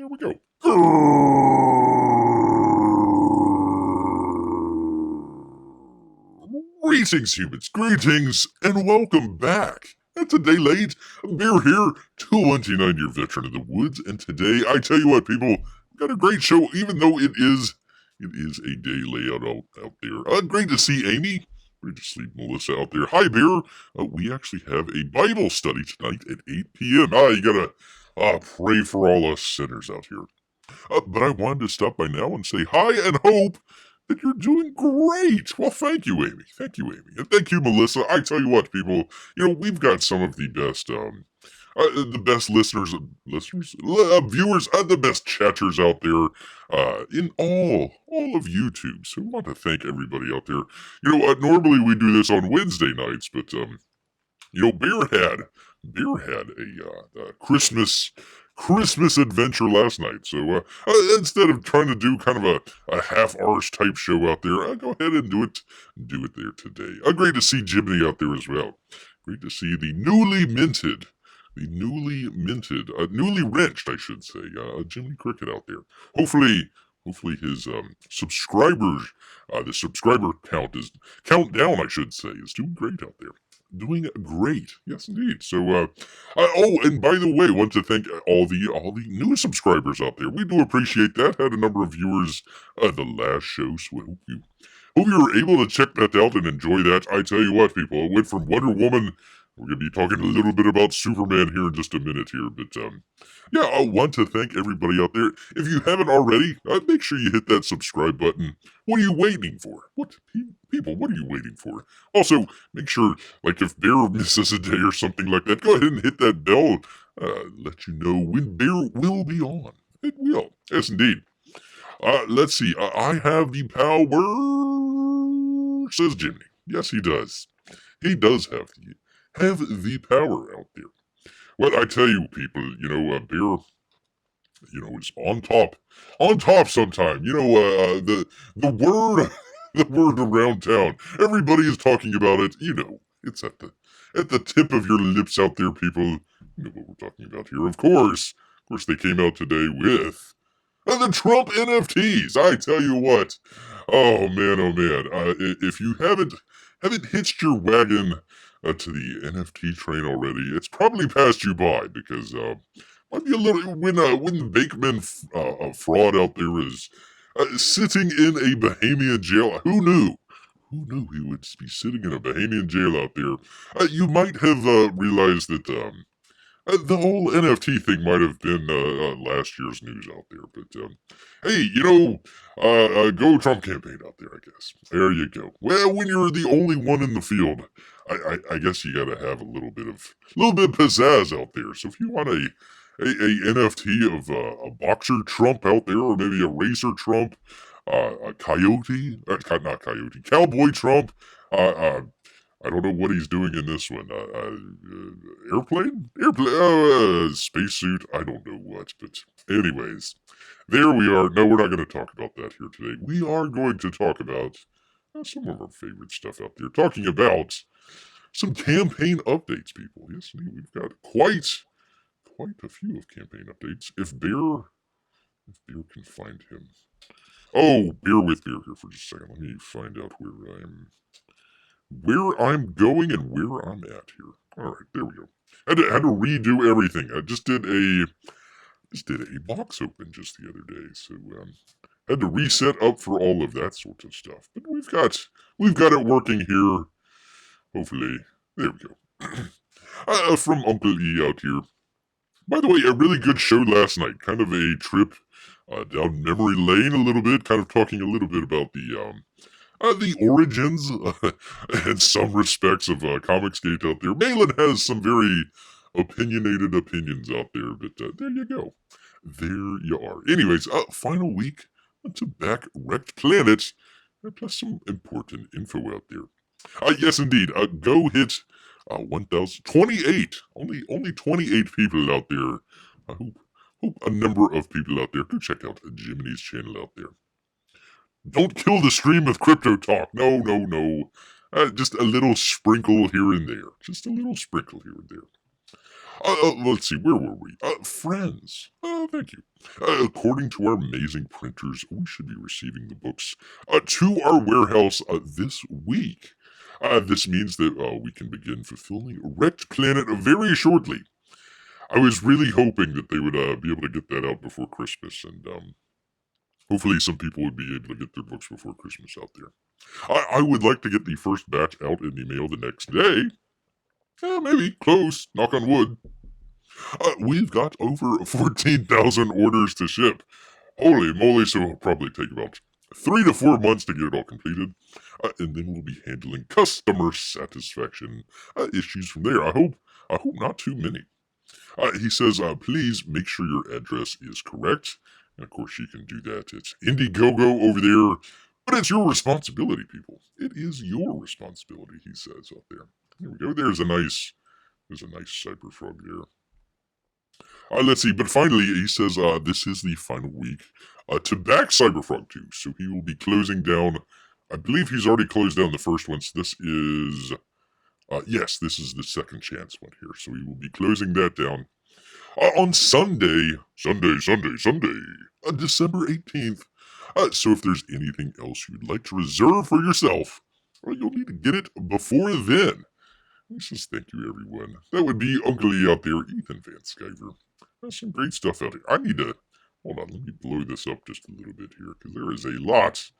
There we go. Greetings, humans. Greetings, and welcome back. It's a day late. Bear here, 29-year veteran of the woods, and today, I tell you what, people, we got a great show, even though it is a day layout out there. Great to see Amy. Great to see Melissa out there. Hi, Bear. We actually have a Bible study tonight at 8 p.m. You gotta pray for all us sinners out here. But I wanted to stop by now and say hi and hope that you're doing great. Well, thank you, Amy. Thank you, Amy. And thank you, Melissa. I tell you what, people, we've got some of the best, viewers, the best chatters out there, in all of YouTube. So I want to thank everybody out there. Normally we do this on Wednesday nights, but, Bear had a Christmas adventure last night. So instead of trying to do kind of a half-arse type show out there, go ahead and do it there today. Great to see Jiminy out there as well. Great to see the newly wrenched, I should say, Jiminy Cricket out there. Hopefully his subscribers, the subscriber countdown, I should say, is doing great out there. Doing great, yes indeed. So, and by the way, want to thank all the new subscribers out there. We do appreciate that. Had a number of viewers the last show, so I hope you were able to check that out and enjoy that. I tell you what, people, it went from Wonder Woman. We're going to be talking a little bit about Superman here in just a minute here, but yeah, I want to thank everybody out there. If you haven't already, make sure you hit that subscribe button. What are you waiting for? What are you waiting for? Also, make sure, like, if Bear misses a day or something like that, go ahead and hit that bell. Let you know when Bear will be on. It will. Yes, indeed. Let's see. I have the power, says Jimmy. Yes, he does. He does have the power out there. Well, I tell you, people, Bear, is on top sometime. The word, the word around town. Everybody is talking about it. It's at the tip of your lips out there, people. You know what we're talking about here. Of course, they came out today with the Trump NFTs. I tell you what. Oh man. If you haven't hitched your wagon to the NFT train already, it's probably passed you by because might be a little when the Bakeman fraud out there is sitting in a Bahamian jail. Who knew? Who knew he would be sitting in a Bahamian jail out there? You might have realized that the whole NFT thing might have been last year's news out there, but hey, go Trump campaign out there, I guess. There you go. Well, when you're the only one in the field, I guess you got to have a little bit of pizzazz out there. So if you want a NFT of a boxer Trump out there, or maybe a racer Trump, a cowboy Trump, I don't know what he's doing in this one. Airplane, spacesuit. I don't know what, but anyways, there we are. No, we're not going to talk about that here today. We are going to talk about some of our favorite stuff out there. Talking about some campaign updates, people. Yes, we've got quite a few of campaign updates. If Bear can find him. Oh, bear with Bear here for just a second. Let me find out where I'm going and where I'm at here. All right, there we go. Had to redo everything. I just did a box open just the other day, so had to reset up for all of that sort of stuff. But we've got it working here. Hopefully, there we go. From Uncle E out here. By the way, a really good show last night. Kind of a trip down memory lane a little bit. Kind of talking a little bit about the origins, in some respects, of Comicsgate out there. Malin has some very opinionated opinions out there, but there you go. There you are. Anyways, final week to back Wrecked Planet, plus some important info out there. Yes, indeed. Go hit 1,028. Only 28 people out there. I hope a number of people out there. Go check out Jiminy's channel out there. Don't kill the stream with crypto talk. No. Just a little sprinkle here and there. Just a little sprinkle here and there. Let's see, where were we? Friends. Thank you. According to our amazing printers, we should be receiving the books to our warehouse this week. This means that we can begin fulfilling Wrecked Planet very shortly. I was really hoping that they would be able to get that out before Christmas, and hopefully some people would be able to get their books before Christmas out there. I would like to get the first batch out in the mail the next day. Maybe. Close. Knock on wood. We've got over 14,000 orders to ship. Holy moly, so it'll probably take about 3 to 4 months to get it all completed. And then we'll be handling customer satisfaction issues from there. I hope not too many. He says, please make sure your address is correct. And of course, you can do that. It's Indiegogo over there. But it's your responsibility, people. It is your responsibility, he says out there. There we go. There's a nice Cyberfrog there. Let's see, but finally, he says this is the final week to back Cyberfrog 2. So he will be closing down, I believe he's already closed down the first one. So this is, yes, this is the second chance one here. So he will be closing that down on Sunday, December 18th. So if there's anything else you'd like to reserve for yourself, well, you'll need to get it before then. He says, thank you, everyone. That would be Uncle E out there, Ethan Van Sciver. There's some great stuff out here. I need to, hold on, let me blow this up just a little bit here, because there is a lot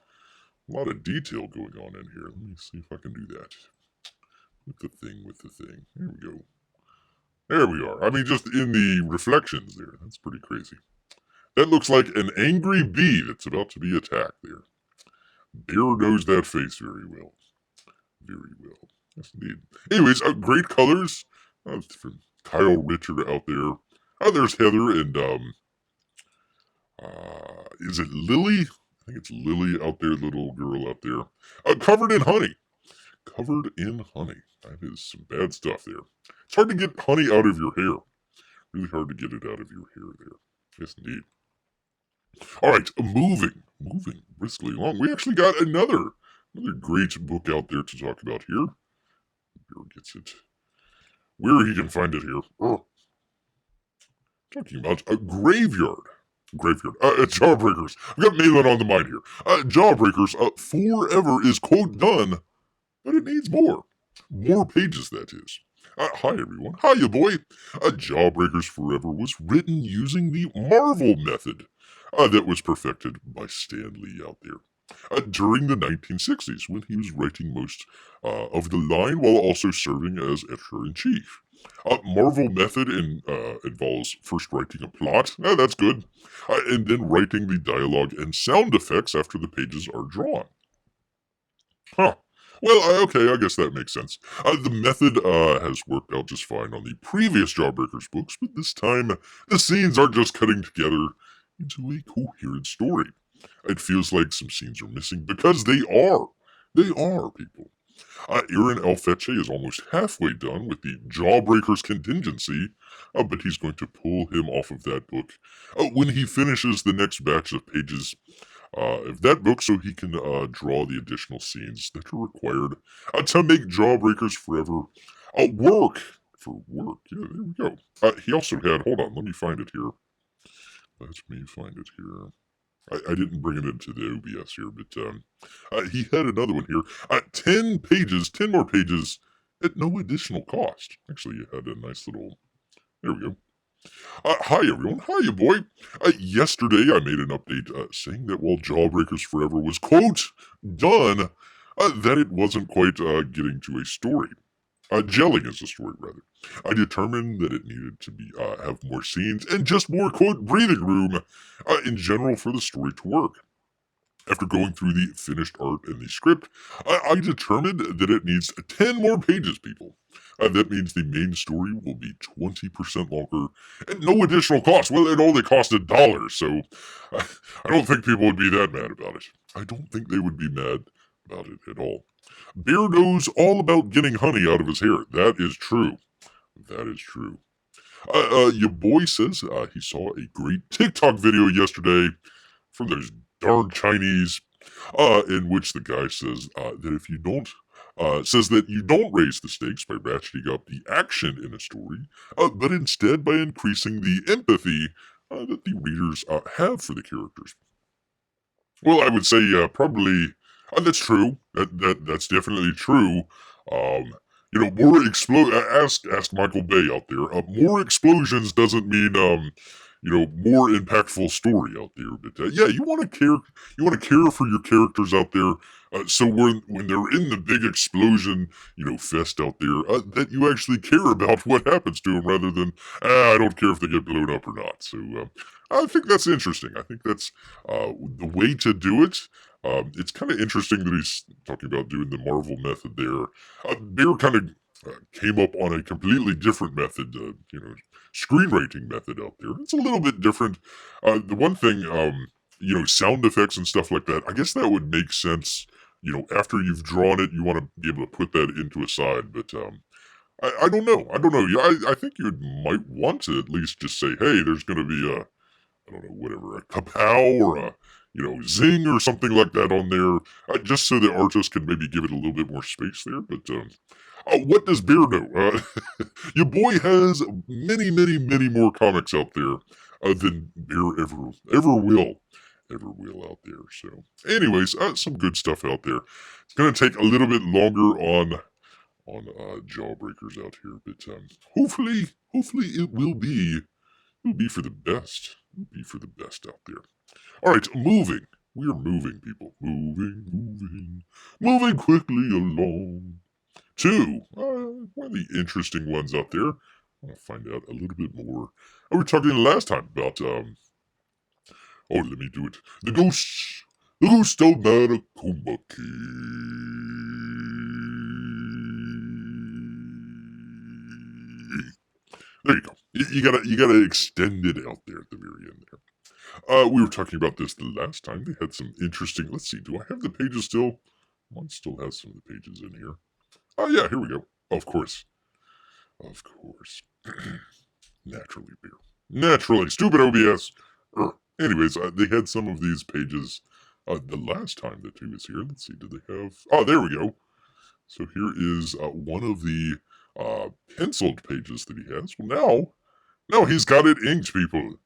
of detail going on in here. Let me see if I can do that. With the thing. There we go. There we are. I mean, just in the reflections there. That's pretty crazy. That looks like an angry bee that's about to be attacked there. Bear knows that face very well. Very well. Yes, indeed. Anyways, great colors. From Kyle Richard out there. There's Heather and, is it Lily? I think it's Lily out there, little girl out there. Covered in honey. Covered in honey. That is some bad stuff there. It's hard to get honey out of your hair. Really hard to get it out of your hair there. Yes, indeed. Alright, moving briskly along. We actually got another great book out there to talk about here. Bear gets it. Where he can find it here. Talking about a graveyard. Jawbreakers. I've got Malin on the mind here. Jawbreakers, forever is, quote, done, but it needs more. More pages, that is. Hi, everyone. Hiya, boy. Jawbreakers Forever was written using the Marvel method that was perfected by Stan Lee out there. During the 1960s, when he was writing most of the line while also serving as editor-in-chief. Marvel method involves first writing a plot, that's good, and then writing the dialogue and sound effects after the pages are drawn. Huh. Well, okay, I guess that makes sense. The method has worked out just fine on the previous Jawbreakers books, but this time the scenes aren't just cutting together into a coherent story. It feels like some scenes are missing because they are. They are, people. Aaron Alfeche is almost halfway done with the Jawbreakers contingency, but he's going to pull him off of that book when he finishes the next batch of pages of that book so he can draw the additional scenes that are required to make Jawbreakers Forever work. For work, yeah, there we go. He also had, hold on, let me find it here. Let me find it here. I didn't bring it into the OBS here, but he had another one here. 10 more pages at no additional cost. Actually, he had a nice little, there we go. Hi everyone, hiya boy. Yesterday I made an update saying that while Jawbreakers Forever was, quote, done, that it wasn't quite getting to a story. Gelling is a story, rather. I determined that it needed to be have more scenes and just more, quote, breathing room in general for the story to work. After going through the finished art and the script, I determined that it needs 10 more pages, people. That means the main story will be 20% longer and no additional cost. Well, it only cost $1, so I don't think people would be that mad about it. I don't think they would be mad about it at all. Bear knows all about getting honey out of his hair. That is true. That is true. Your boy says he saw a great TikTok video yesterday from those darn Chinese, in which the guy says that if you don't says that you don't raise the stakes by ratcheting up the action in a story, but instead by increasing the empathy that the readers have for the characters. Well, I would say probably that's true. That's definitely true. Um, more ask Michael Bay out there. More explosions doesn't mean more impactful story out there. But yeah, you want to care for your characters out there. So when they're in the big explosion, fest out there, that you actually care about what happens to them rather than I don't care if they get blown up or not. So I think that's interesting. I think that's the way to do it. It's kind of interesting that he's talking about doing the Marvel method there. Bear kind of came up on a completely different method, screenwriting method out there. It's a little bit different. The one thing, sound effects and stuff like that, I guess that would make sense. After you've drawn it, you want to be able to put that into a side, but I don't know. I don't know. Yeah, I think you might want to at least just say, hey, there's going to be a I don't know, whatever, a kapow or a, zing or something like that on there, just so the artist can maybe give it a little bit more space there. But what does Bear know? Your boy has many, many, many more comics out there than Bear ever will out there. So, anyways, some good stuff out there. It's gonna take a little bit longer on Jawbreakers out here, but hopefully it will be for the best. It'll be for the best out there. All right, moving. We are moving, people. Moving quickly along. To one of the interesting ones out there. I'll find out a little bit more. We were talking last time about let me do it. The ghost of Matecumbe Key. There you go. You gotta extend it out there at the very end there. We were talking about this the last time. They had some interesting. Let's see. Do I have the pages still? One still has some of the pages in here. Oh yeah, here we go. Of course. Naturally, Bear. Naturally, stupid OBS. Anyways, they had some of these pages the last time that he was here. Let's see. Did they have? Oh, there we go. So here is one of the penciled pages that he has. Well, now he's got it inked, people.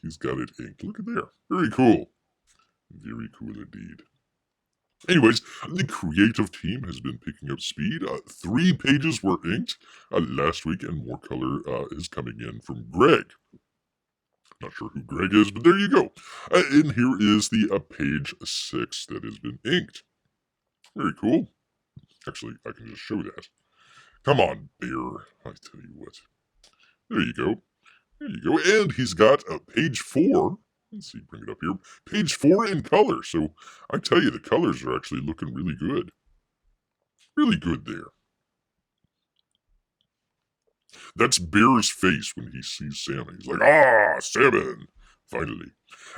He's got it inked. Look at there. Very cool. Very cool indeed. Anyways, the creative team has been picking up speed. 3 pages were inked last week, and more color is coming in from Greg. Not sure who Greg is, but there you go. And here is the page 6 that has been inked. Very cool. Actually, I can just show that. Come on, Bear. I tell you what. There you go. And he's got page 4. Let's see, bring it up here. Page 4 in color. So I tell you, the colors are actually looking really good. Really good there. That's Bear's face when he sees salmon. He's like, salmon! Finally.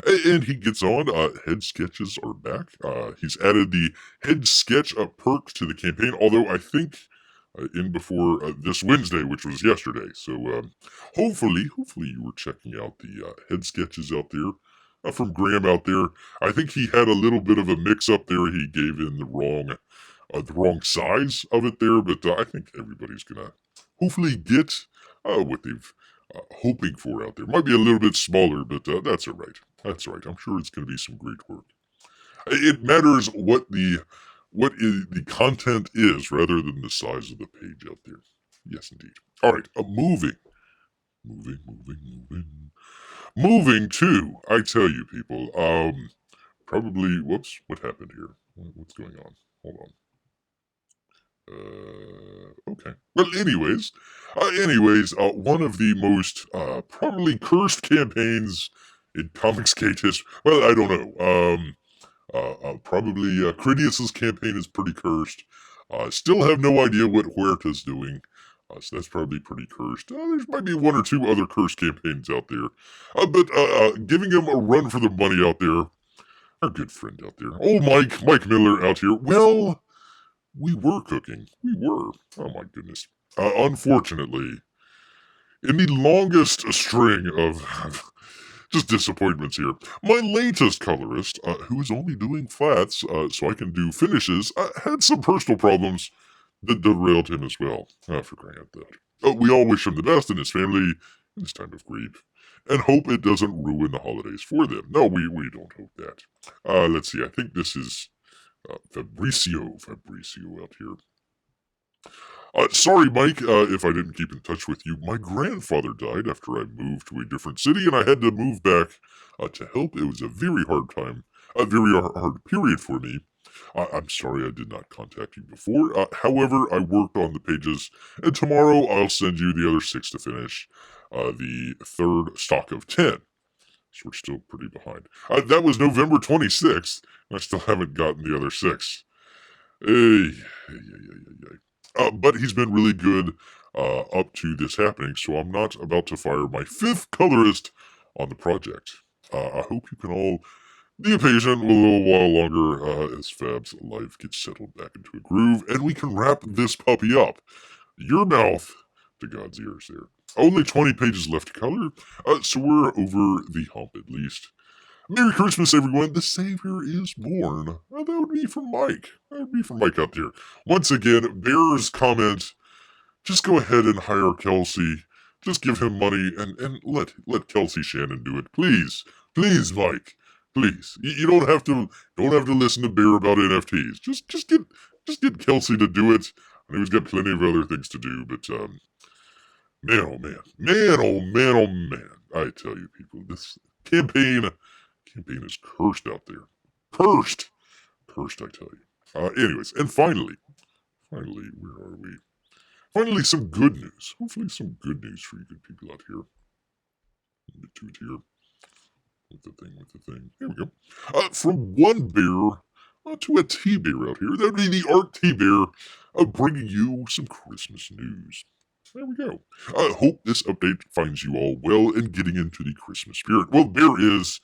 And he gets on. Head sketches are back. He's added the head sketch perk to the campaign, although I think in before this Wednesday, which was yesterday. So hopefully you were checking out the head sketches out there from Graham out there. I think he had a little bit of a mix-up there. He gave in the wrong size of it there, but I think everybody's gonna hopefully get what they've hoping for out there. Might be a little bit smaller, but that's all right. That's all right. I'm sure it's going to be some great work. It matters what the content is rather than the size of the page out there. Yes, indeed. All right, moving to. I tell you, people. Probably. Whoops. What happened here? What's going on? Hold on. Okay. Well, anyways, one of the most probably cursed campaigns in Comicsgate history. Well, I don't know. Probably Critias's campaign is pretty cursed. Still have no idea what Huerta's doing. So that's probably pretty cursed. There might be 1 or 2 other cursed campaigns out there. But giving him a run for the money out there. Our good friend out there. Oh, Mike Miller out here. Well, we were cooking. We were. Oh my goodness. Unfortunately, in the longest string of just disappointments here. My latest colorist, who is only doing flats so I can do finishes, had some personal problems that derailed him as well. For crying out loud. We all wish him the best in his family in this time of grief, and hope it doesn't ruin the holidays for them. No, we don't hope that. Let's see, I think this is Fabricio out here. Sorry, Mike, if I didn't keep in touch with you. My grandfather died after I moved to a different city, and I had to move back to help. It was a very hard time, a very hard period for me. I'm sorry I did not contact you before. However, I worked on the pages, and tomorrow I'll send you the other 6 to finish the third stock of 10. So we're still pretty behind. That was November 26th, and I still haven't gotten the other 6. Hey, but he's been really good up to this happening, so I'm not about to fire my 5th colorist on the project. I hope you can all be patient a little while longer as Fab's life gets settled back into a groove, and we can wrap this puppy up. Your mouth to God's ears there. Only 20 pages left to color, so we're over the hump at least. Merry Christmas, everyone. The Savior is born. That would be from Mike. That would be from Mike out there. Once again, Bear's comment, just go ahead and hire Kelsey. Just give him money and let Kelsey Shannon do it. Please. Please, Mike. Please. You don't have to listen to Bear about NFTs. Just get Kelsey to do it. I know he's got plenty of other things to do, but man oh man. Man oh man oh man. I tell you people, this campaign is cursed out there. Cursed, I tell you. Anyways, and finally, where are we? Finally, some good news. Hopefully, some good news for you good people out here. Get to it here. With the thing. Here we go. From one bear to a T-Bear out here. That would be the Art T-Bear bringing you some Christmas news. There we go. I hope this update finds you all well and getting into the Christmas spirit. Well, Bear is.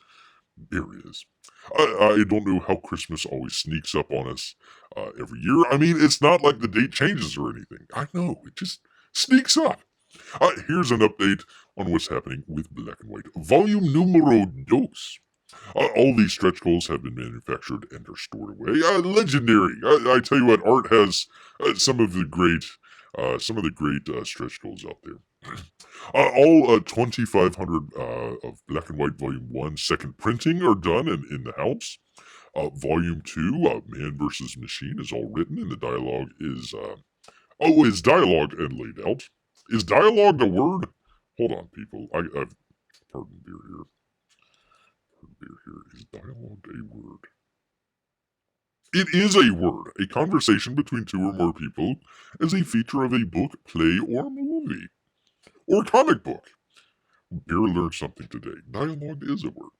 I don't know how Christmas always sneaks up on us every year. I mean, it's not like the date changes or anything. I know, it just sneaks up. Here's an update on what's happening with Black and White. Volume numero dos. All these stretch goals have been manufactured and are stored away. Legendary. I tell you what, Art has some of the great stretch goals out there. All 2,500 of Black and White Volume 1 second printing are done and in the house. Volume 2, Man vs. Machine, is all written, and the dialogue is dialogue and laid out. Is dialogue the word? Hold on, people. Pardon beer here. Is dialogue a word? It is a word. A conversation between 2 or more people as a feature of a book, play, or movie. Or comic book. Beer learned something today. Dialogue is a word.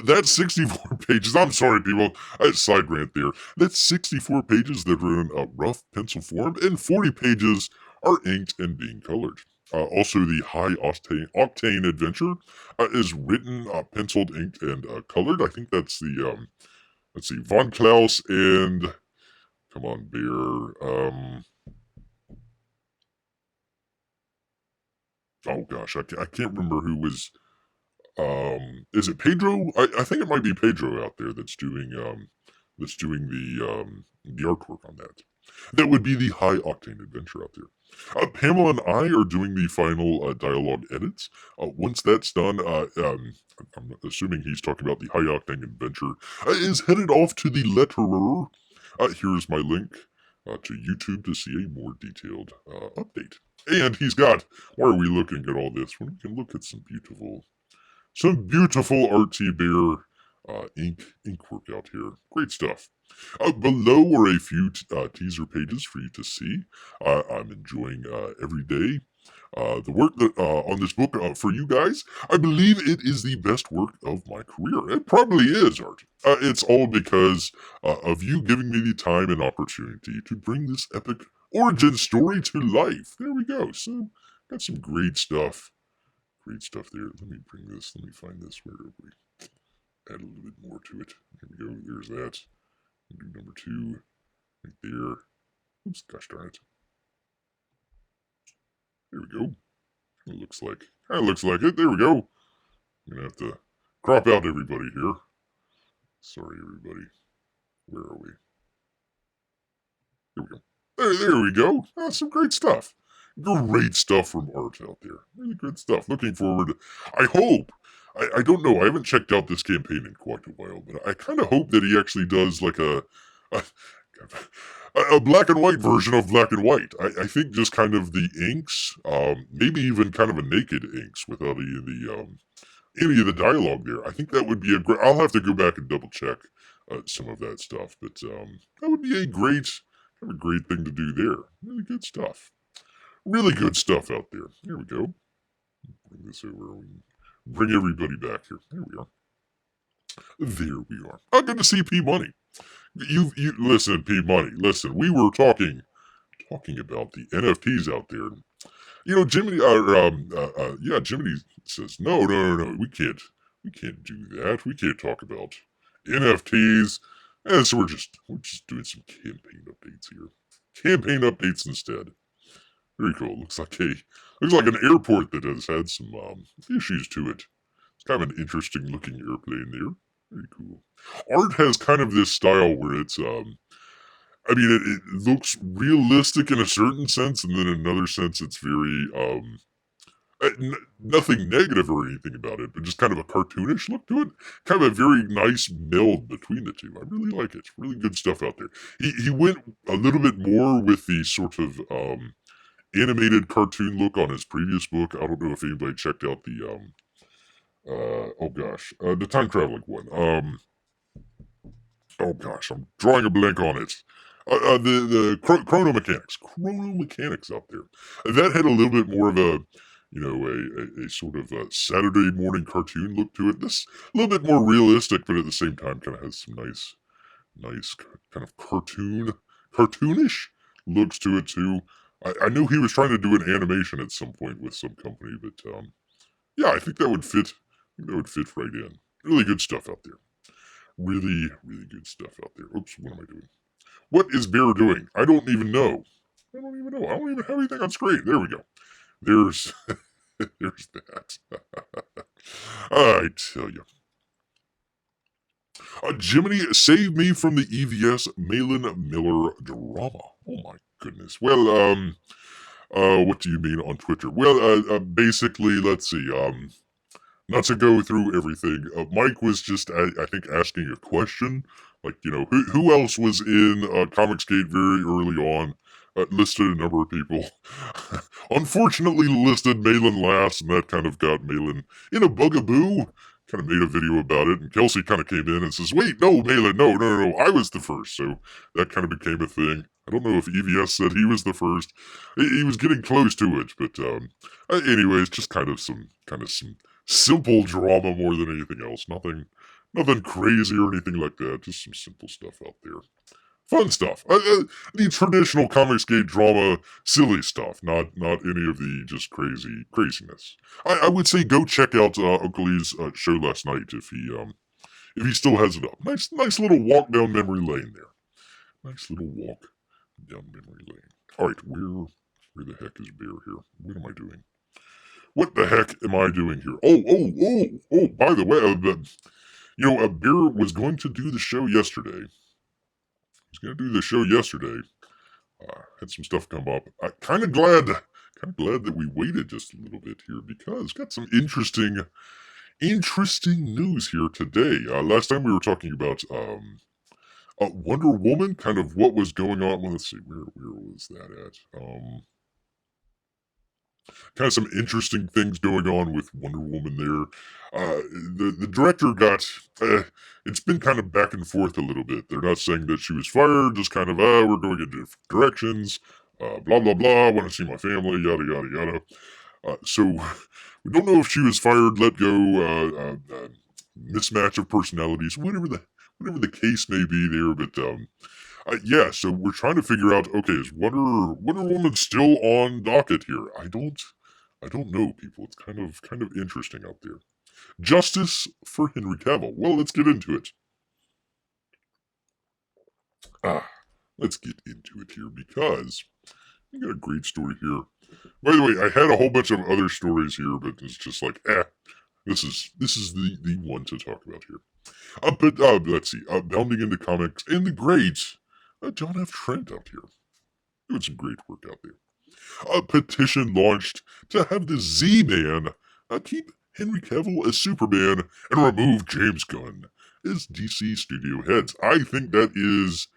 That's 64 pages. I'm sorry, people. Side rant there. That's 64 pages that are in a rough pencil form, and 40 pages are inked and being colored. Also, the high octane adventure is written, penciled, inked, and colored. I think that's the let's see, Von Klaus and come on, Beer. Oh gosh, I can't remember who was. Is it Pedro? I think it might be Pedro out there that's doing the artwork on that. That would be the high octane adventure out there. Pamela and I are doing the final dialogue edits. Once that's done, I'm assuming he's talking about the high octane adventure, is headed off to the letterer. Here's my link to YouTube to see a more detailed update. And he's got. Why are we looking at all this when we can look at some beautiful RT Bear ink work out here. Great stuff. Below are a few teaser pages for you to see. I'm enjoying every day the work that on this book for you guys. I believe it is the best work of my career. It probably is, Art. It's all because of you giving me the time and opportunity to bring this epic origin story to life. There we go. So, got some great stuff. Great stuff there. Let me find this. Where are we? Add a little bit more to it. There we go. There's that. Do number 2 right there. Oops, gosh darn it. There we go. It looks like it. There we go. I'm gonna have to Crop out, everybody, here. Sorry, everybody. Where are we? Here we go. There we go. Some great stuff. Great stuff from Art out there. Really good stuff. Looking forward. I hope. I don't know. I haven't checked out this campaign in quite a while, but I kind of hope that he actually does like a a black and white version of black and white. I think just kind of the inks, maybe even kind of a naked inks without any of the dialogue there. I think that would be a great. I'll have to go back and double check some of that stuff, but that would be a great thing to do there. Really good stuff. Really good stuff out there. Here we go. Bring this over. Bring everybody back here. There we are. There we are. I'm going to see P Money. You listen, P Money. Listen, we were talking about the NFTs out there. You know, Jiminy, Jiminy says, no, we can't do that. We can't talk about NFTs. And so we're just doing some campaign updates here. Campaign updates instead. Very cool. Looks like an airport that has had some issues to it. It's kind of an interesting looking airplane there. Very cool. Art has kind of this style where it's it looks realistic in a certain sense, and then in another sense, it's very nothing negative or anything about it, but just kind of a cartoonish look to it. Kind of a very nice meld between the two. I really like it. Really good stuff out there. He went a little bit more with the sort of animated cartoon look on his previous book. I don't know if anybody checked out the the time traveling one. I'm drawing a blank on it. Chrono mechanics out there. That had a little bit more of a, a sort of a Saturday morning cartoon look to it. This a little bit more realistic, but at the same time, kind of has some nice kind of cartoonish looks to it too. I knew he was trying to do an animation at some point with some company, but yeah, I think that would fit. That would fit right in. Really good stuff out there. Really good stuff out there. Oops, what am I doing? What is Bear doing? I don't even know. I don't even have anything on screen. There we go. There's there's that. I tell you. Jiminy, save me from the EVS Malin Miller drama. Oh my goodness. Well, what do you mean on Twitter? Well, basically, let's see. Not to go through everything. Mike was just, I think, asking a question. Like, who else was in Comicsgate very early on? Listed a number of people. Unfortunately, listed Malin last, and that kind of got Malin in a bugaboo. Kind of made a video about it, and Kelsey kind of came in and says, wait, no, Malin, no, I was the first. So that kind of became a thing. I don't know if EVS said he was the first. He was getting close to it, but anyways, just kind of some simple drama more than anything else. Nothing crazy or anything like that. Just some simple stuff out there. Fun stuff. The traditional Comicsgate drama, silly stuff. Not any of the just craziness. I would say go check out Uncle E's show last night if he still has it up. Nice little walk down memory lane there. Nice little walk down memory lane. All right, where the heck is Bear here? What am I doing? What the heck am I doing here? Oh, by the way, Bear was going to do the show yesterday. Had some stuff come up. I'm kind of glad that we waited just a little bit here because got some interesting news here today. Last time we were talking about Wonder Woman, kind of what was going on. Well, let's see, where was that at? Kind of some interesting things going on with Wonder Woman there. The director got, it's been kind of back and forth a little bit. They're not saying that she was fired, just kind of, we're going in different directions, blah, blah, blah, want to see my family, yada, yada, yada. So we don't know if she was fired, let go, mismatch of personalities, whatever the case may be there, but yeah, so we're trying to figure out, okay, is Wonder Woman still on docket here? I don't know, people. It's kind of interesting out there. Justice for Henry Cavill. Well, let's get into it. Let's get into it here because we got a great story here. By the way, I had a whole bunch of other stories here, but it's just like, This is the one to talk about here. But let's see. Bounding into comics and the great John F. Trent out here doing some great work out there. A petition launched to have the Z-Man keep Henry Cavill as Superman and remove James Gunn as DC studio heads. I think that is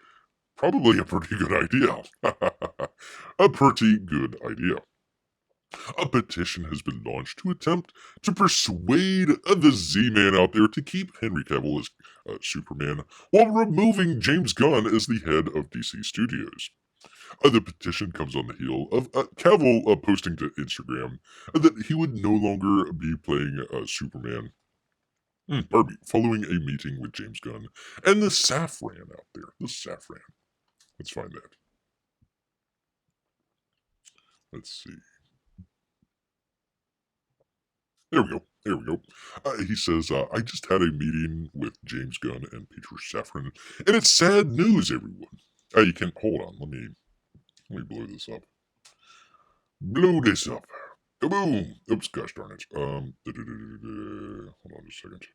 probably a pretty good idea. A pretty good idea. A petition has been launched to attempt to persuade the Z-Man out there to keep Henry Cavill as Superman while removing James Gunn as the head of DC Studios. The petition comes on the heel of Cavill posting to Instagram that he would no longer be playing Superman. Following a meeting with James Gunn and the Safran out there. The Safran. Let's find that. Let's see. There we go. There we go. He says, I just had a meeting with James Gunn and Peter Safran, and it's sad news, everyone. You can hold on. Let me blow this up. Blow this up. Boom. Oops, gosh darn it. Hold on a second.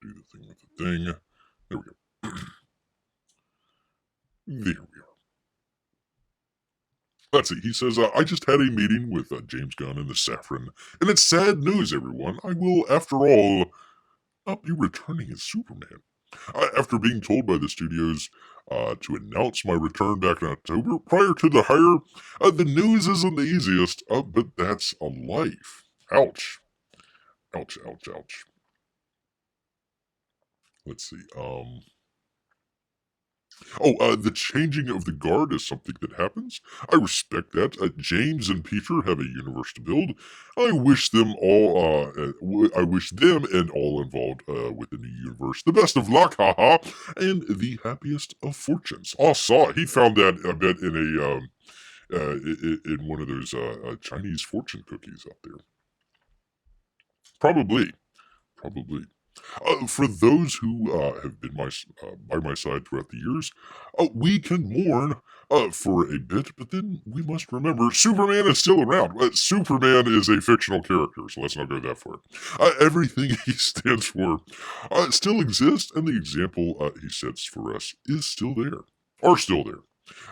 Do the thing with the thing. There we go. There we are. Let's see. He says, I just had a meeting with James Gunn and the Safran, and it's sad news, everyone. I will, after all, be returning as Superman. After being told by the studios to announce my return back in October, prior to the hire, the news isn't the easiest, but that's a life. Ouch. Ouch, ouch, ouch. Let's see. The changing of the guard is something that happens. I respect that. James and Peter have a universe to build. I wish them all. I wish them and all involved with the new universe the best of luck, haha, and the happiest of fortunes. Oh, saw he found that I bet in in one of those Chinese fortune cookies out there. Probably. For those who have been by my side throughout the years, we can mourn for a bit, but then we must remember Superman is still around. Superman is a fictional character, so let's not go that far. Everything he stands for still exists, and the example he sets for us is still there. Are still there.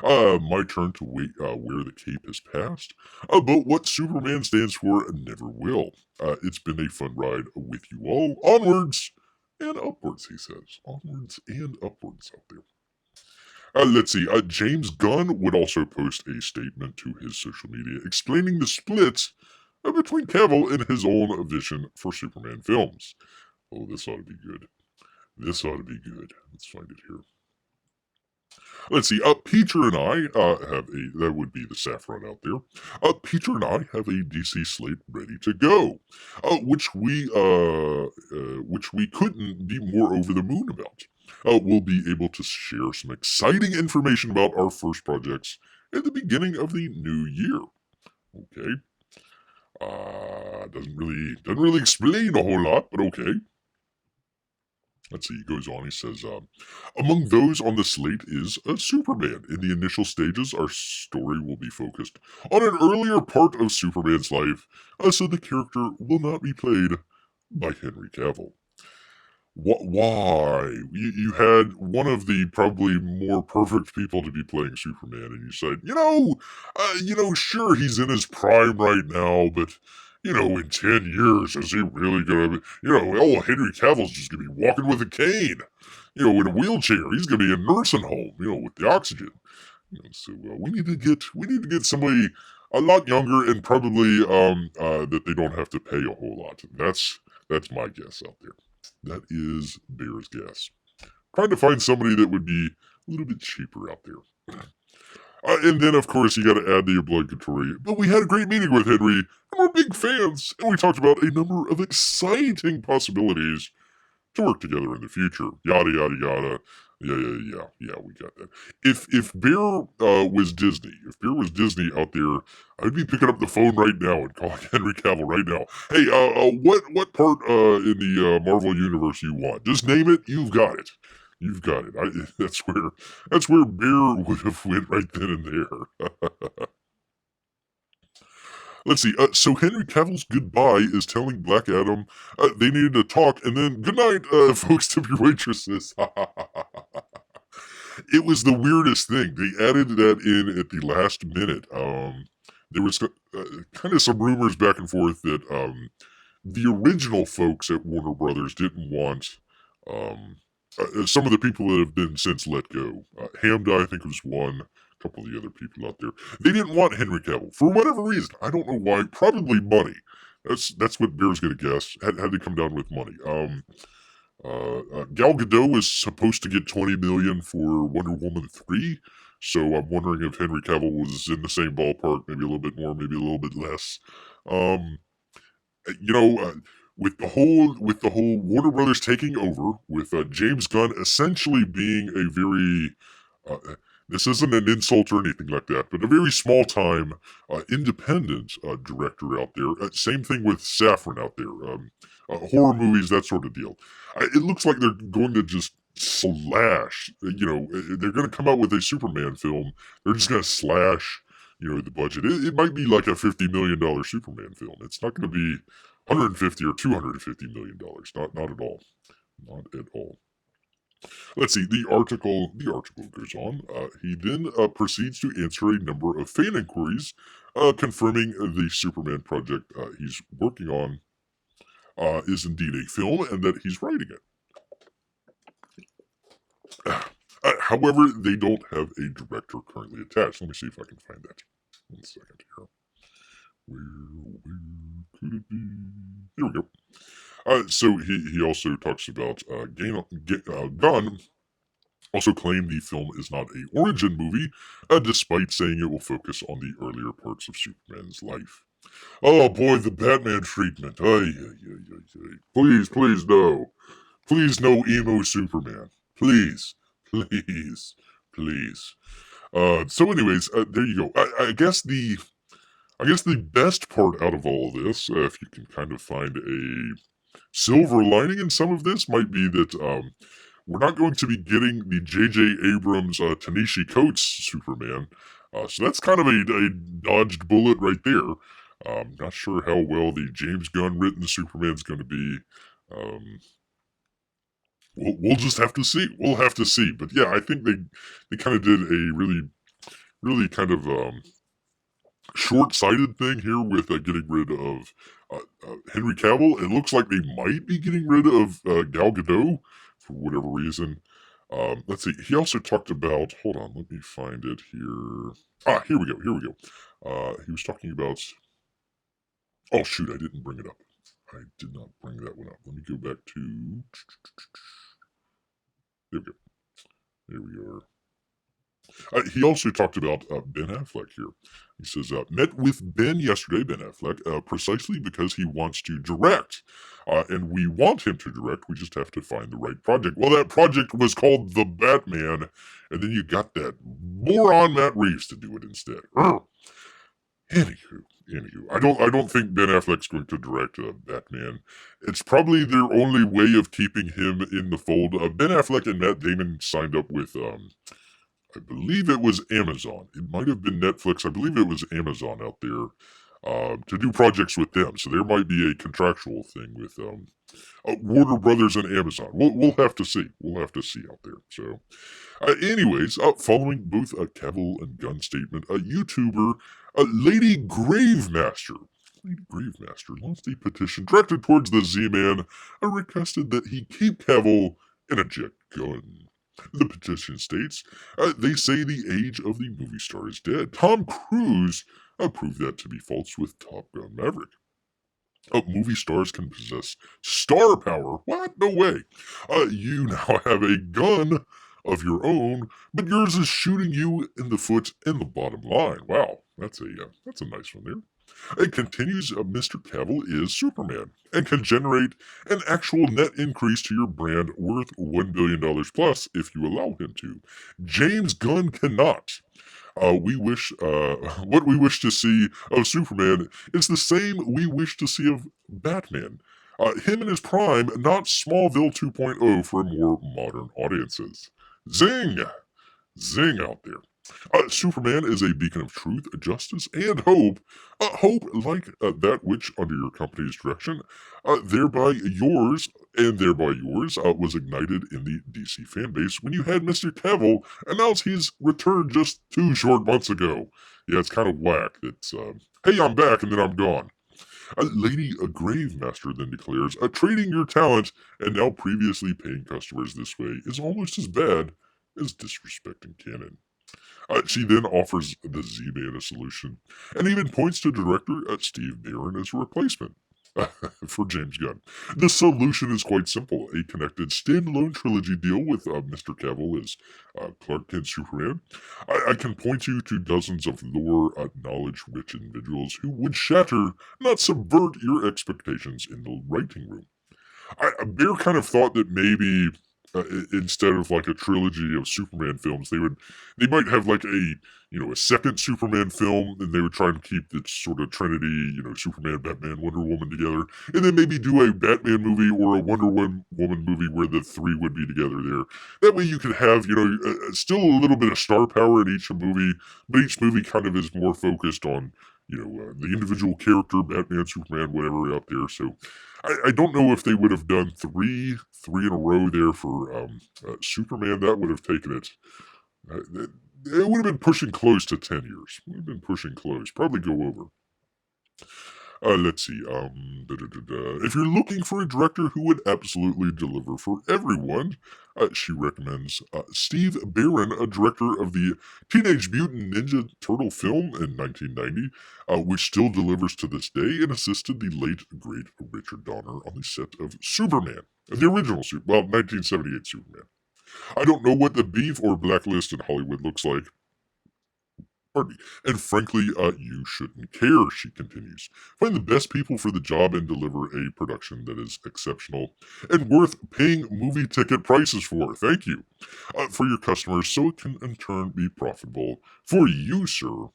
My turn to wear the cape has passed, but what Superman stands for never will. It's been a fun ride with you all. Onwards and upwards, he says. Onwards and upwards out there. Let's see. James Gunn would also post a statement to his social media explaining the split between Cavill and his own vision for Superman films. Oh, this ought to be good. This ought to be good. Let's find it here. Let's see. Peter and I have that would be the Saffron out there. Peter and I have a DC slate ready to go, which we couldn't be more over the moon about. We'll be able to share some exciting information about our first projects at the beginning of the new year. Okay. Doesn't really explain a whole lot, but okay. Let's see, he goes on, he says, among those on the slate is Superman. In the initial stages, our story will be focused on an earlier part of Superman's life, so the character will not be played by Henry Cavill. Why? You had one of the probably more perfect people to be playing Superman, and you said, sure, he's in his prime right now, but in 10 years, is he really gonna be, Henry Cavill's just gonna be walking with a cane, in a wheelchair. He's gonna be in a nursing home, with the oxygen. So we need to get somebody a lot younger and probably that they don't have to pay a whole lot. That's my guess out there. That is Bear's guess. Trying to find somebody that would be a little bit cheaper out there. And then, of course, you got to add the obligatory. But we had a great meeting with Henry, and we're big fans, and we talked about a number of exciting possibilities to work together in the future. Yada yada yada. Yeah, we got that. If Bear was Disney out there, I'd be picking up the phone right now and calling Henry Cavill right now. Hey, what part in the Marvel universe you want? Just name it. You've got it. You've got it. That's where Bear would have went right then and there. Let's see. So Henry Cavill's goodbye is telling Black Adam they needed to talk, and then good night, folks, tip your waitresses. It was the weirdest thing. They added that in at the last minute. There was kind of some rumors back and forth that the original folks at Warner Brothers didn't want um, some of the people that have been since let go. Hamda, I think, was one. A couple of the other people out there. They didn't want Henry Cavill for whatever reason. I don't know why. Probably money. That's what Bear's gonna guess. Had to come down with money. Gal Gadot was supposed to get 20 million for Wonder Woman 3, so I'm wondering if Henry Cavill was in the same ballpark, maybe a little bit more, maybe a little bit less. Um, you know, with the whole Warner Brothers taking over, with James Gunn essentially being a very this isn't an insult or anything like that, but a very small time independent director out there. Same thing with Safran out there. Horror movies, that sort of deal. It looks like they're going to just slash. They're going to come out with a Superman film. They're just going to slash. The budget. It might be like a $50 million Superman film. It's not going to be 150 or $250 million. Not at all. Not at all. Let's see. The article goes on. He then proceeds to answer a number of fan inquiries, confirming the Superman project he's working on is indeed a film and that he's writing it. However, they don't have a director currently attached. Let me see if I can find that. 1 second here. Where could it be? Here we go. So he also talks about Gunn also claimed the film is not a origin movie, despite saying it will focus on the earlier parts of Superman's life. Oh boy, the Batman treatment. Ay. Please, no. Please, no emo Superman. Please. So anyways, there you go. I guess the best part out of all of this, if you can kind of find a silver lining in some of this, might be that we're not going to be getting the J.J. Abrams Ta-Nehisi Coates Superman. So that's kind of a dodged bullet right there. Not sure how well the James Gunn written Superman's going to be. We'll just have to see. We'll have to see. But yeah, I think they kind of did a really kind of short-sighted thing here with getting rid of Henry Cavill. It looks like they might be getting rid of Gal Gadot for whatever reason. Let's see. He also talked about. Hold on, let me find it here. Here we go. He was talking about. Oh shoot, I didn't bring it up. I did not bring that one up. Let me go back to. There we go. There we are. He also talked about Ben Affleck here. He says, met with Ben yesterday, Ben Affleck, precisely because he wants to direct. And we want him to direct. We just have to find the right project. Well, that project was called The Batman. And then you got that moron Matt Reeves to do it instead. Anywho, I don't think Ben Affleck's going to direct Batman. It's probably their only way of keeping him in the fold. Ben Affleck and Matt Damon signed up with I believe it was Amazon. It might have been Netflix. I believe it was Amazon out there to do projects with them. So there might be a contractual thing with Warner Brothers and Amazon. We'll have to see. We'll have to see out there. So, anyways, following both a Cavill and Gunn statement, a YouTuber, Lady Gravemaster launched a petition directed towards the Z-Man, requested that he keep Cavill and eject Gunn. The petition states, they say the age of the movie star is dead. Tom Cruise proved that to be false with Top Gun Maverick. Movie stars can possess star power. What? No way. You now have a gun of your own, but yours is shooting you in the foot and the bottom line. Wow, that's a nice one there. It continues, Mr. Cavill is Superman and can generate an actual net increase to your brand worth $1 billion plus if you allow him to. James Gunn cannot. What we wish to see of Superman is the same we wish to see of Batman. Him in his prime, not Smallville 2.0 for more modern audiences. Zing! Zing out there. Superman is a beacon of truth, justice, and hope. Hope like that which, under your company's direction, thereby yours, was ignited in the DC fanbase when you had Mr. Cavill announce his return just 2 short months ago. Yeah, it's kind of whack. It's, hey, I'm back, and then I'm gone. Lady Gravemaster then declares, trading your talent and now previously paying customers this way is almost as bad as disrespecting canon. She then offers the Z-Man a solution, and even points to director Steve Barron as a replacement for James Gunn. The solution is quite simple: a connected standalone trilogy deal with Mr. Cavill as Clark Kent Superman. I can point you to dozens of lore, knowledge-rich individuals who would shatter, not subvert, your expectations in the writing room. Bear kind of thought that maybe instead of like a trilogy of Superman films, they might have like a second Superman film, and they would try and keep this sort of trinity, Superman, Batman, Wonder Woman together, and then maybe do a Batman movie or a Woman movie where the three would be together there. That way, you could have still a little bit of star power in each movie, but each movie kind of is more focused on the individual character, Batman, Superman, whatever out there. So I don't know if they would have done three in a row there for Superman. That would have taken it. It would have been pushing close to 10 years. Would have been pushing close. Probably go over. Let's see. If you're looking for a director who would absolutely deliver for everyone, she recommends Steve Barron, a director of the Teenage Mutant Ninja Turtle film in 1990, which still delivers to this day, and assisted the late, great Richard Donner on the set of Superman, the original 1978 Superman. I don't know what the beef or blacklist in Hollywood looks like. Pardon me. And frankly, you shouldn't care, she continues. Find the best people for the job and deliver a production that is exceptional and worth paying movie ticket prices for. Thank you. For your customers, so it can in turn be profitable for you, sir.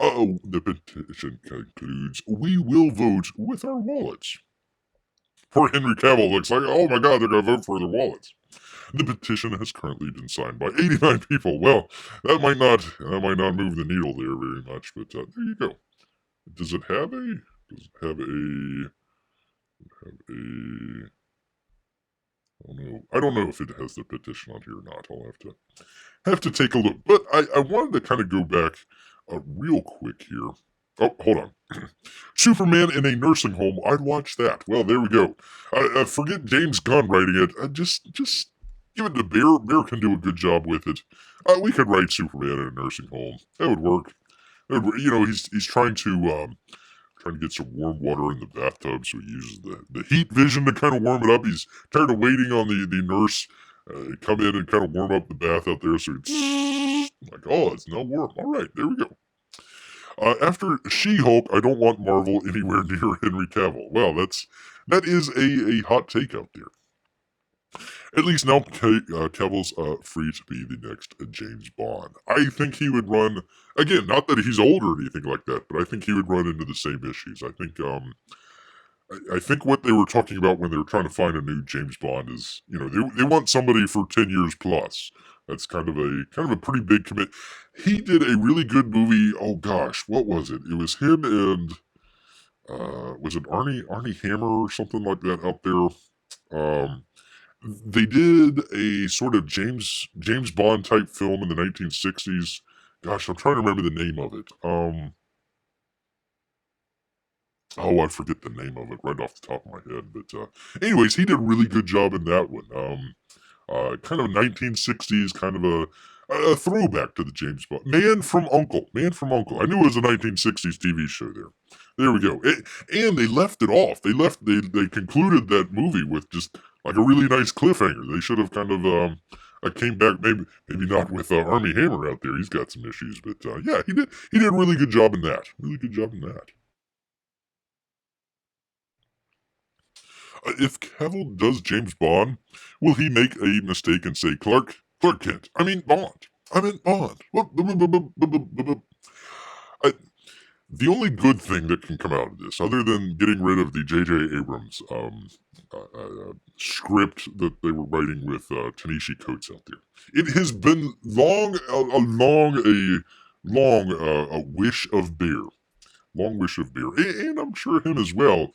The petition concludes, we will vote with our wallets. Poor Henry Cavill looks like, oh my god, they're going to vote for their wallets. The petition has currently been signed by 89 people. Well, that might not move the needle there very much, but there you go. Does it have a? I don't know if it has the petition on here or not. I'll have to take a look. But I wanted to kind of go back real quick here. Oh, hold on. Superman in a nursing home. I'd watch that. Well, there we go. Forget James Gunn writing it. Just give it to Bear. Bear can do a good job with it. We could write Superman in a nursing home. That would work. He's trying to get some warm water in the bathtub, so he uses the heat vision to kind of warm it up. He's tired of waiting on the nurse come in and kind of warm up the bath out there. So it's like, oh, it's now warm. All right, there we go. After She-Hulk, I don't want Marvel anywhere near Henry Cavill. Well, that is a hot take out there. At least now Cavill's free to be the next James Bond. I think he would run, again, not that he's old or anything like that, but I think he would run into the same issues. I think what they were talking about when they were trying to find a new James Bond is, they want somebody for 10 years plus. That's kind of a pretty big commit. He did a really good movie. Oh gosh, what was it? It was him and was it Arnie Hammer or something like that out there? They did a sort of James Bond type film in the 1960s. Gosh, I'm trying to remember the name of it. I forget the name of it right off the top of my head. But anyways, he did a really good job in that one. Kind of 1960s, kind of a throwback to the James Bond. Man from Uncle. I knew it was a 1960s TV show there. There we go. And they left it off. They concluded that movie with just like a really nice cliffhanger. They should have kind of came back, maybe not with Armie Hammer out there. He's got some issues, but yeah, he did a really good job in that. If Cavill does James Bond, will he make a mistake and say Clark Kent? I mean Bond. I meant Bond. The only good thing that can come out of this, other than getting rid of the J.J. Abrams script that they were writing with Ta-Nehisi Coates out there, it has been a wish of Bear, and I'm sure him as well,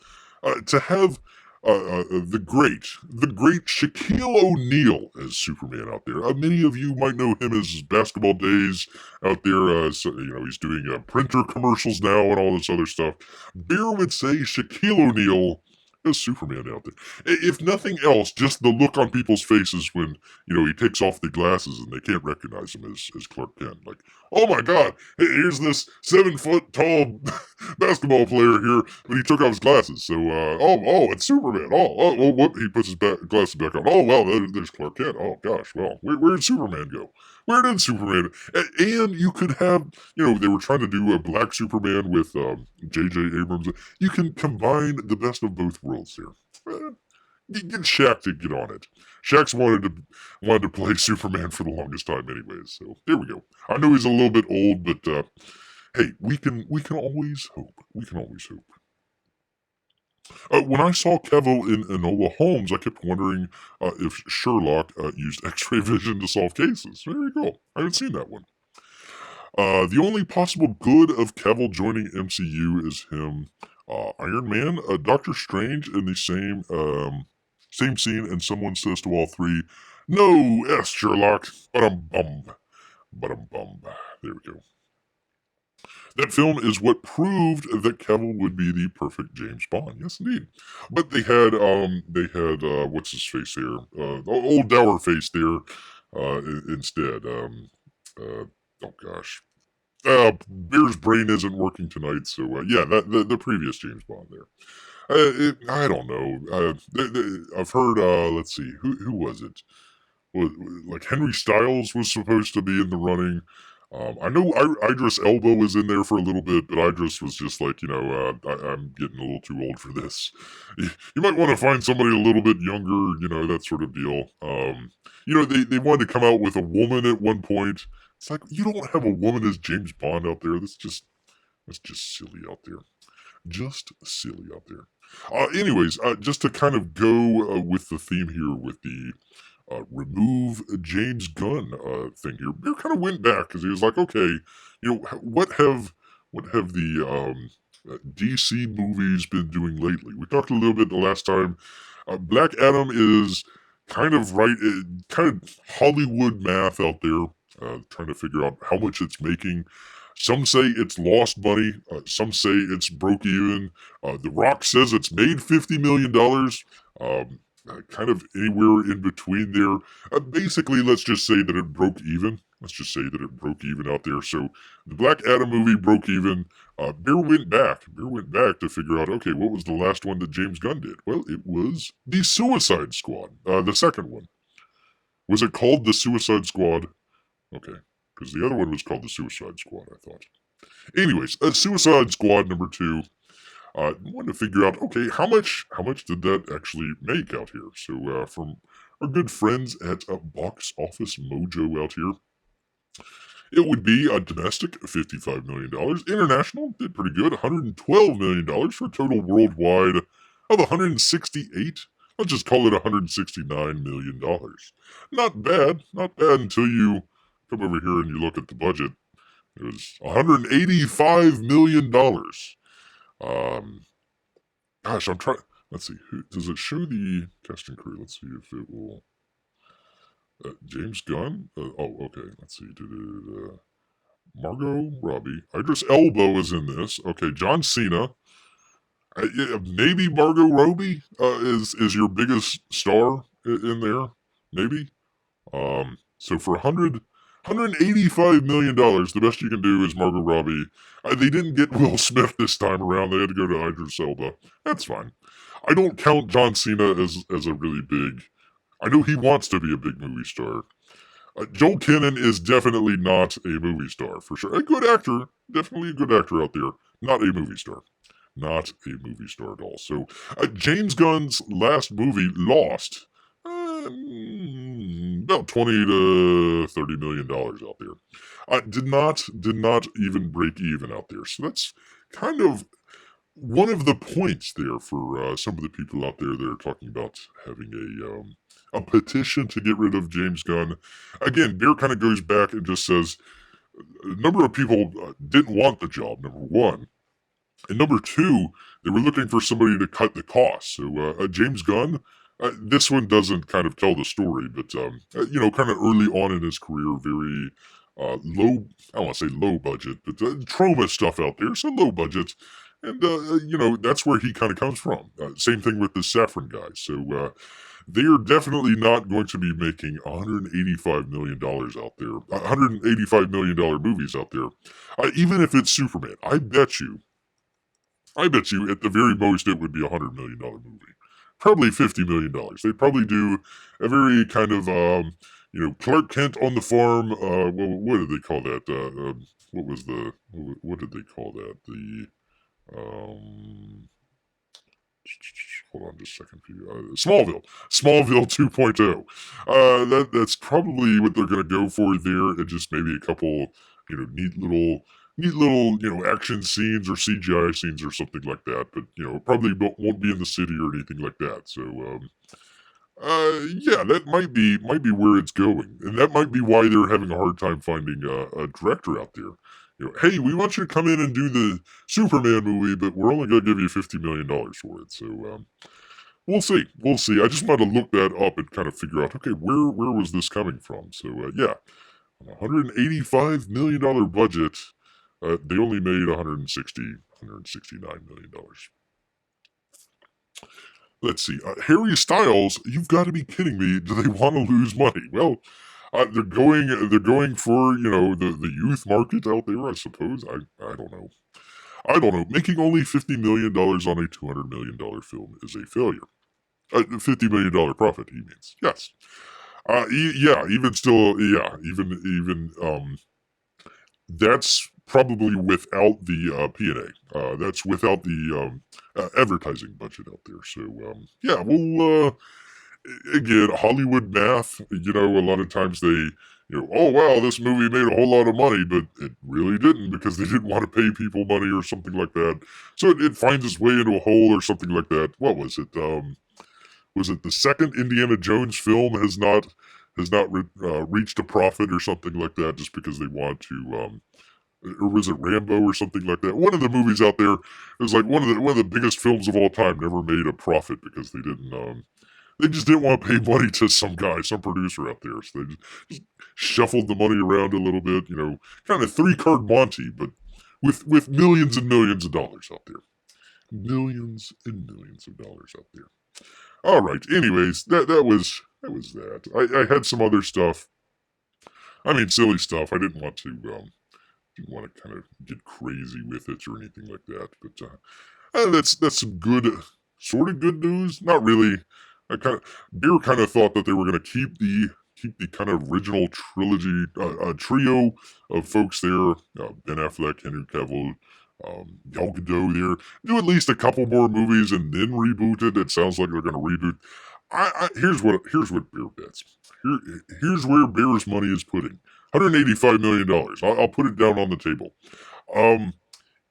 to have the great Shaquille O'Neal as Superman out there. Many of you might know him as his basketball days out there. He's doing printer commercials now and all this other stuff. Bear would say Shaquille O'Neal as Superman out there. If nothing else, just the look on people's faces when he takes off the glasses and they can't recognize him as Clark Kent. Like, oh my God, here's this 7-foot tall basketball player here, but he took off his glasses. So, it's Superman. Whoop, he puts his glasses back on. Oh, well, there's Clark Kent. Oh, gosh, well, where did Superman go? Where did Superman? And you could have, they were trying to do a black Superman with J.J. Abrams. You can combine the best of both worlds here. Get Shaq to get on it. Shaq's wanted to play Superman for the longest time, anyways. So there we go. I know he's a little bit old, but hey, we can always hope. We can always hope. When I saw Cavill in Enola Holmes, I kept wondering if Sherlock used X-ray vision to solve cases. There you go. I haven't seen that one. The only possible good of Cavill joining MCU is him, Iron Man, Doctor Strange in the same scene, and someone says to all three, "No, S, Sherlock." Ba-dum-bum. Ba-dum-bum. There we go. That film is what proved that Cavill would be the perfect James Bond. Yes, indeed. But they had what's his face there, old dour face there, instead. Oh gosh, Bear's brain isn't working tonight, so yeah, the previous James Bond there. I don't know. I've heard. Let's see, who was it? Like Henry Styles was supposed to be in the running. I know Idris Elba was in there for a little bit, but Idris was just like, I'm getting a little too old for this. You might want to find somebody a little bit younger, that sort of deal. They wanted to come out with a woman at one point. It's like, you don't have a woman as James Bond out there. That's just silly out there. Just silly out there. Anyways, just to kind of go with the theme here with the remove James Gunn thing here. Bear kind of went back because he was like, okay, what have the DC movies been doing lately? We talked a little bit the last time. Black Adam is kind of kind of Hollywood math out there, trying to figure out how much it's making. Some say it's lost money. Some say it's broke even. The Rock says it's made $50 million. Kind of anywhere in between there. Basically, let's just say that it broke even. Let's just say that it broke even out there. So the Black Adam movie broke even. Bear went back. Bear went back to figure out, okay, what was the last one that James Gunn did? Well, it was The Suicide Squad. The second one. Was it called The Suicide Squad? Okay. Because the other one was called The Suicide Squad, I thought. Anyways, Suicide Squad number 2. Wanted to figure out, okay, how much did that actually make out here? So from our good friends at Box Office Mojo out here, it would be a domestic $55 million. International did pretty good, $112 million for a total worldwide of $168. Let's just call it $169 million. Not bad until you come over here and you look at the budget. It was $185 million. Gosh, I'm trying. Let's see. Does it show the cast and crew? Let's see if it will. James Gunn. Okay. Let's see. Margot Robbie. Idris Elba is in this. Okay. John Cena. Maybe Margot Robbie is your biggest star in there. Maybe. So for $185 million, the best you can do is Margot Robbie. They didn't get Will Smith this time around. They had to go to Idris Elba. That's fine. I don't count John Cena as a really big. I know he wants to be a big movie star. Joel Kinnaman is definitely not a movie star, for sure. A good actor. Definitely a good actor out there. Not a movie star. Not a movie star at all. So, James Gunn's last movie, Lost, about $20 to $30 million out there. Did not even break even out there. So that's kind of one of the points there for some of the people out there that are talking about having a petition to get rid of James Gunn. Again, Bear kind of goes back and just says a number of people didn't want the job, number one. And number two, they were looking for somebody to cut the cost. So James Gunn, this one doesn't kind of tell the story, but kind of early on in his career, very low. I don't want to say low budget, but trauma stuff out there, so low budget. And that's where he kind of comes from. Same thing with the Saffron guys. So they are definitely not going to be making $185 million out there, $185 million movies out there, even if it's Superman. I bet you at the very most it would be $100 million movie. Probably $50 million. They'd probably do a very kind of, Clark Kent on the farm. What did they call that? What did they call that? Hold on just a second. Smallville 2.0. That's probably what they're going to go for there. And just maybe a couple, neat little action scenes or CGI scenes or something like that. But probably won't be in the city or anything like that. So yeah, that might be where it's going, and that might be why they're having a hard time finding a director out there. Hey, we want you to come in and do the Superman movie, but we're only going to give you $50 million for it. So we'll see. I just wanted to look that up and kind of figure out, okay, where was this coming from? So yeah, on a $185 million budget. They only made $169 million. Let's see. Harry Styles, you've got to be kidding me. Do they want to lose money? Well, they're going for, the youth market out there, I suppose. I don't know. Making only $50 million on a $200 million film is a failure. $50 million profit, he means. Yes. That's probably without the P&A. That's without the advertising budget out there. So, we'll, again, Hollywood math, a lot of times they, oh, wow, this movie made a whole lot of money, but it really didn't because they didn't want to pay people money or something like that. So it finds its way into a hole or something like that. What was it? Was it the second Indiana Jones film has not reached a profit or something like that just because they want to, or was it Rambo or something like that? One of the movies out there is like one of the biggest films of all time. Never made a profit because they didn't. They just didn't want to pay money to some producer out there. So they just shuffled the money around a little bit. Kind of 3-card Monty, but with millions and millions of dollars out there. Millions and millions of dollars out there. All right. Anyways, that was that. I had some other stuff. I mean, silly stuff. I didn't want to kind of get crazy with it or anything like that. But that's some good, sort of good news. Not really. Beer kind of thought that they were going to keep the kind of original trilogy, trio of folks there. Ben Affleck, Henry Cavill, Gal Gadot there. Do at least a couple more movies and then reboot it. It sounds like they're going to reboot. Here's what Bear bets. Here's where Bear's money is putting. $185 million. I'll put it down on the table.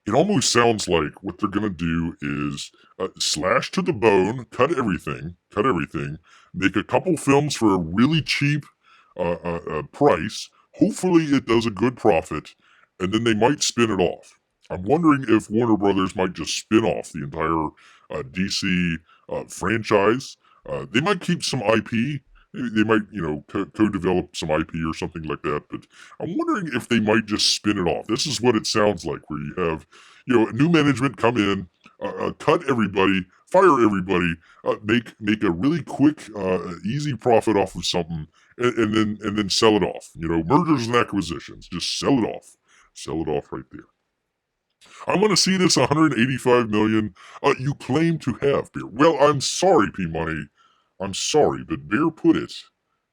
It almost sounds like what they're going to do is slash to the bone, cut everything, make a couple films for a really cheap price. Hopefully it does a good profit, and then they might spin it off. I'm wondering if Warner Brothers might just spin off the entire DC franchise. They might keep some IP. They might, co-develop some IP or something like that. But I'm wondering if they might just spin it off. This is what it sounds like, where you have, new management come in, cut everybody, fire everybody, make a really quick, easy profit off of something, and then sell it off. Mergers and acquisitions, just sell it off right there. I want to see this 185 million you claim to have, Beer. Well, I'm sorry, P Money. I'm sorry, but Bear put it.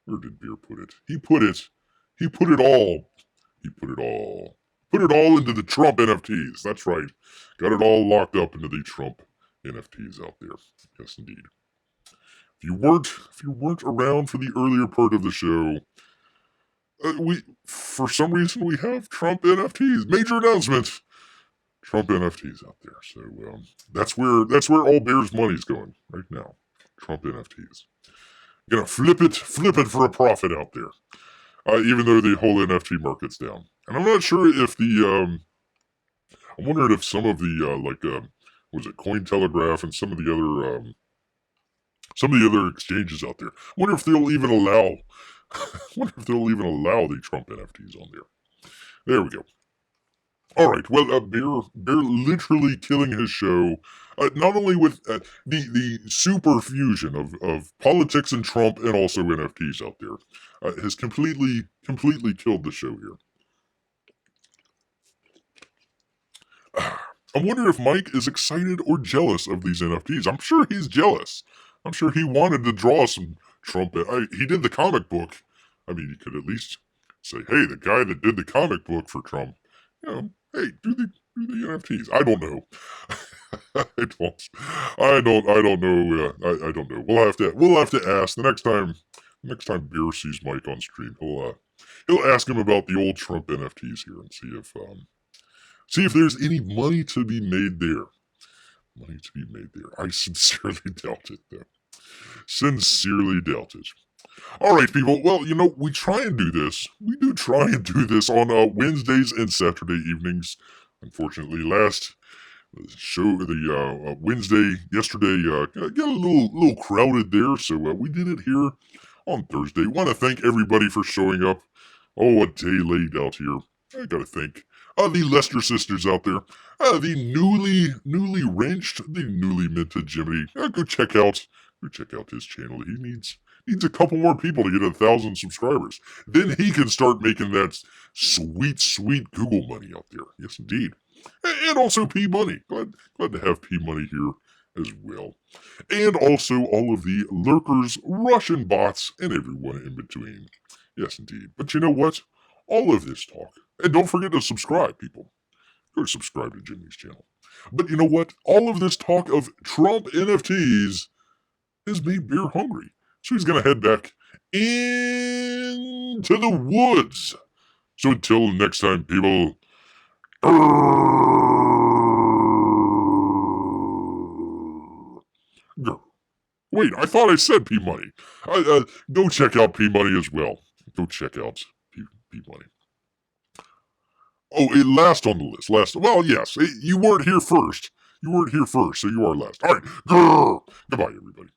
Where did Bear put it? He put it all. Put it all into the Trump NFTs. That's right. Got it all locked up into the Trump NFTs out there. Yes, indeed. If you weren't around for the earlier part of the show, for some reason we have Trump NFTs. Major announcement. Trump NFTs out there. So that's where all Bear's money's going right now. Trump NFTs. Gonna flip it for a profit out there. Even though the whole NFT market's down. And I'm not sure if I'm wondering if some of the was it Cointelegraph and some of the other exchanges out there. I wonder if they'll even allow the Trump NFTs on there. There we go. All right. Well, Bear literally killing his show, not only with the super fusion of politics and Trump and also NFTs out there, has completely killed the show here. I wonder if Mike is excited or jealous of these NFTs. I'm sure he's jealous. I'm sure he wanted to draw some Trump. He did the comic book. I mean, you could at least say, hey, the guy that did the comic book for Trump, hey, do the NFTs. I don't know. I don't know. I don't know. We'll have to ask the next time Beer sees Mike on stream. He'll ask him about the old Trump NFTs here and see if there's any money to be made there. I sincerely doubt it, though. Sincerely doubt it. All right, people. Well, we try and do this. We do try and do this on Wednesdays and Saturday evenings. Unfortunately, last show, the Wednesday yesterday, got a little crowded there, so we did it here on Thursday. Want to thank everybody for showing up. Oh, a day late out here. I gotta thank the Lester sisters out there. The newly wrenched, the newly minted Jiminy. Go check out his channel. He needs a couple more people to get 1,000 subscribers. Then he can start making that sweet Google money out there. Yes, indeed. And also P Money. Glad to have P Money here as well. And also all of the lurkers, Russian bots, and everyone in between. Yes, indeed. But you know what? All of this talk. And don't forget to subscribe, people. Go subscribe to Jimmy's channel. But you know what? All of this talk of Trump NFTs has made Bear hungry. So he's going to head back into the woods. So until next time, people. Wait, I thought I said P Money. Go check out P Money as well. Go check out P Money. Oh, it last on the list. Well, yes, you weren't here first. So you are last. All right. Goodbye, everybody.